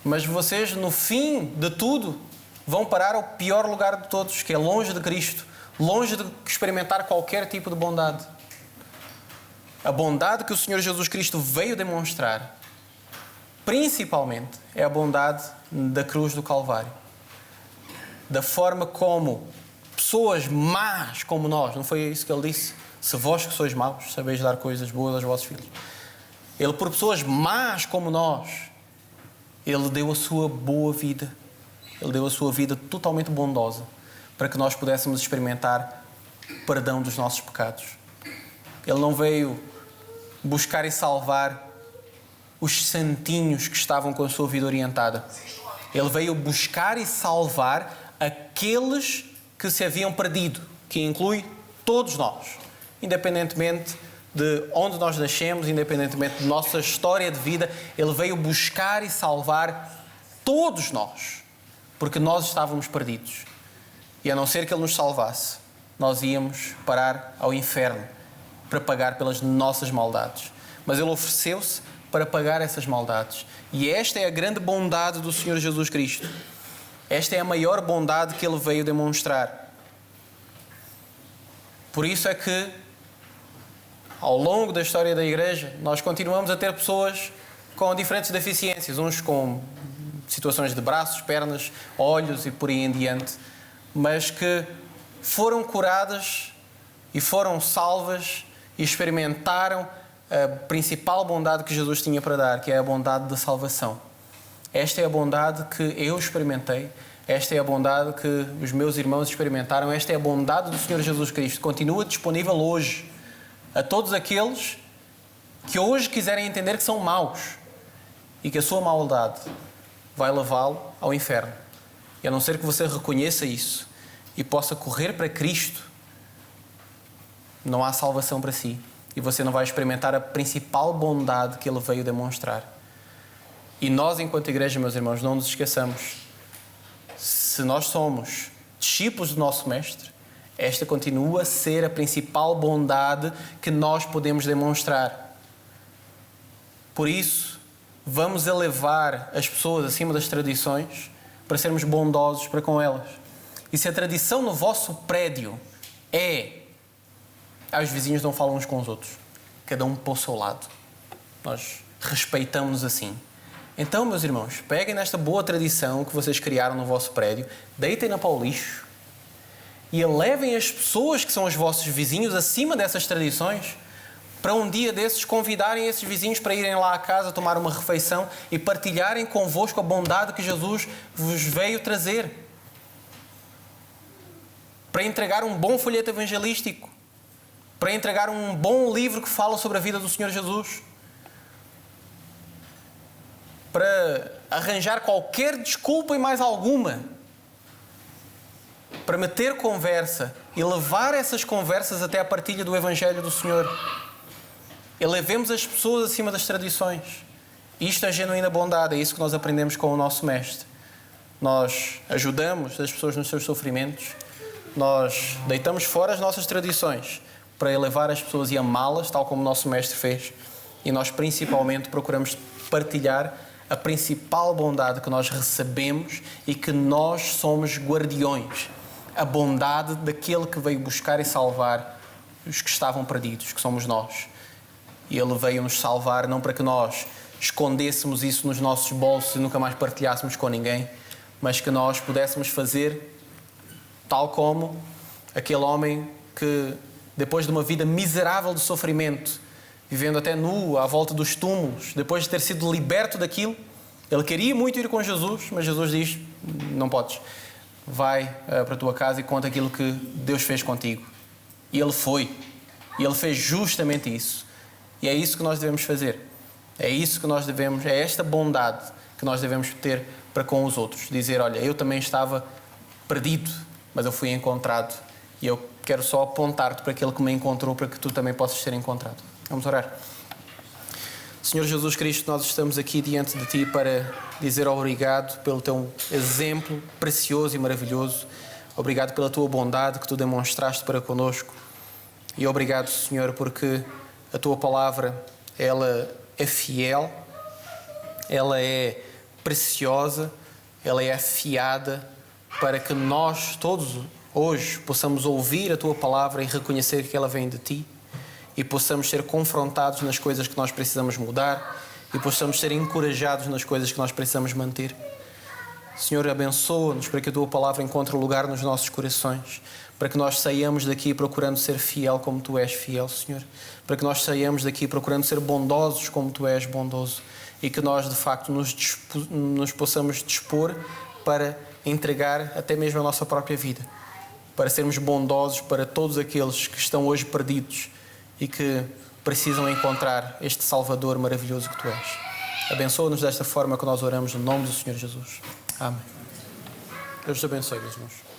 mas vocês, no fim de tudo, vão parar ao pior lugar de todos, que é longe de Cristo, longe de experimentar qualquer tipo de bondade. A bondade que o Senhor Jesus Cristo veio demonstrar, principalmente, é a bondade da cruz do Calvário. Da forma como pessoas más como nós, não foi isso que ele disse? Se vós que sois maus, sabeis dar coisas boas aos vossos filhos. Ele, por pessoas más como nós, ele deu a sua boa vida. Ele deu a sua vida totalmente bondosa para que nós pudéssemos experimentar perdão dos nossos pecados. Ele não veio buscar e salvar os santinhos que estavam com a sua vida orientada. Ele veio buscar e salvar aqueles que se haviam perdido, que inclui todos nós. Independentemente de onde nós nascemos, independentemente de nossa história de vida, ele veio buscar e salvar todos nós, porque nós estávamos perdidos. E a não ser que ele nos salvasse, nós íamos parar ao inferno para pagar pelas nossas maldades. Mas ele ofereceu-se para pagar essas maldades. E esta é a grande bondade do Senhor Jesus Cristo. Esta é a maior bondade que ele veio demonstrar. Por isso é que, ao longo da história da Igreja, nós continuamos a ter pessoas com diferentes deficiências, uns com situações de braços, pernas, olhos e por aí em diante, mas que foram curadas e foram salvas e experimentaram a principal bondade que Jesus tinha para dar, que é a bondade da salvação. Esta é a bondade que eu experimentei, esta é a bondade que os meus irmãos experimentaram, esta é a bondade do Senhor Jesus Cristo. Continua disponível hoje a todos aqueles que hoje quiserem entender que são maus e que a sua maldade vai levá-lo ao inferno. E a não ser que você reconheça isso e possa correr para Cristo, não há salvação para si. E você não vai experimentar a principal bondade que Ele veio demonstrar. E nós, enquanto igreja, meus irmãos, não nos esqueçamos. Se nós somos discípulos do nosso Mestre, esta continua a ser a principal bondade que nós podemos demonstrar. Por isso, vamos elevar as pessoas acima das tradições para sermos bondosos para com elas. E se a tradição no vosso prédio é os vizinhos não falam uns com os outros, cada um para o seu lado, nós respeitamos-nos assim. Então, meus irmãos, peguem nesta boa tradição que vocês criaram no vosso prédio, deitem-na para o lixo e elevem as pessoas que são os vossos vizinhos acima dessas tradições, para um dia desses convidarem esses vizinhos para irem lá à casa tomar uma refeição e partilharem convosco a bondade que Jesus vos veio trazer. Para entregar um bom folheto evangelístico, para entregar um bom livro que fala sobre a vida do Senhor Jesus, para arranjar qualquer desculpa e mais alguma para meter conversa e levar essas conversas até a partilha do Evangelho do Senhor. Elevemos as pessoas acima das tradições. Isto é genuína bondade, é isso que nós aprendemos com o nosso Mestre. Nós ajudamos as pessoas nos seus sofrimentos, nós deitamos fora as nossas tradições para elevar as pessoas e amá-las, tal como o nosso Mestre fez. E nós principalmente procuramos partilhar a principal bondade que nós recebemos e que nós somos guardiões. A bondade daquele que veio buscar e salvar os que estavam perdidos, que somos nós. E Ele veio nos salvar não para que nós escondêssemos isso nos nossos bolsos e nunca mais partilhássemos com ninguém, mas que nós pudéssemos fazer tal como aquele homem que, depois de uma vida miserável de sofrimento, vivendo até nu à volta dos túmulos, depois de ter sido liberto daquilo, ele queria muito ir com Jesus, mas Jesus diz: não podes, vai para a tua casa e conta aquilo que Deus fez contigo. E ele foi, e ele fez justamente isso. E é isso que nós devemos fazer, é isso que nós devemos, é esta bondade que nós devemos ter para com os outros, dizer: olha, eu também estava perdido, mas eu fui encontrado e eu Quero só apontar-te para aquele que me encontrou, para que tu também possas ser encontrado. Vamos orar. Senhor Jesus Cristo, nós estamos aqui diante de Ti para dizer obrigado pelo Teu exemplo precioso e maravilhoso. Obrigado pela Tua bondade que Tu demonstraste para conosco. E obrigado, Senhor, porque a Tua palavra, ela é fiel, ela é preciosa, ela é afiada para que nós todos hoje possamos ouvir a Tua palavra e reconhecer que ela vem de Ti e possamos ser confrontados nas coisas que nós precisamos mudar e possamos ser encorajados nas coisas que nós precisamos manter. Senhor, abençoa-nos para que a Tua palavra encontre lugar nos nossos corações, para que nós saiamos daqui procurando ser fiel como Tu és fiel, Senhor, para que nós saiamos daqui procurando ser bondosos como Tu és bondoso e que nós, de facto, nos possamos dispor para entregar até mesmo a nossa própria vida, para sermos bondosos para todos aqueles que estão hoje perdidos e que precisam encontrar este Salvador maravilhoso que Tu és. Abençoa-nos desta forma que nós oramos no nome do Senhor Jesus. Amém. Deus te abençoe, meus irmãos.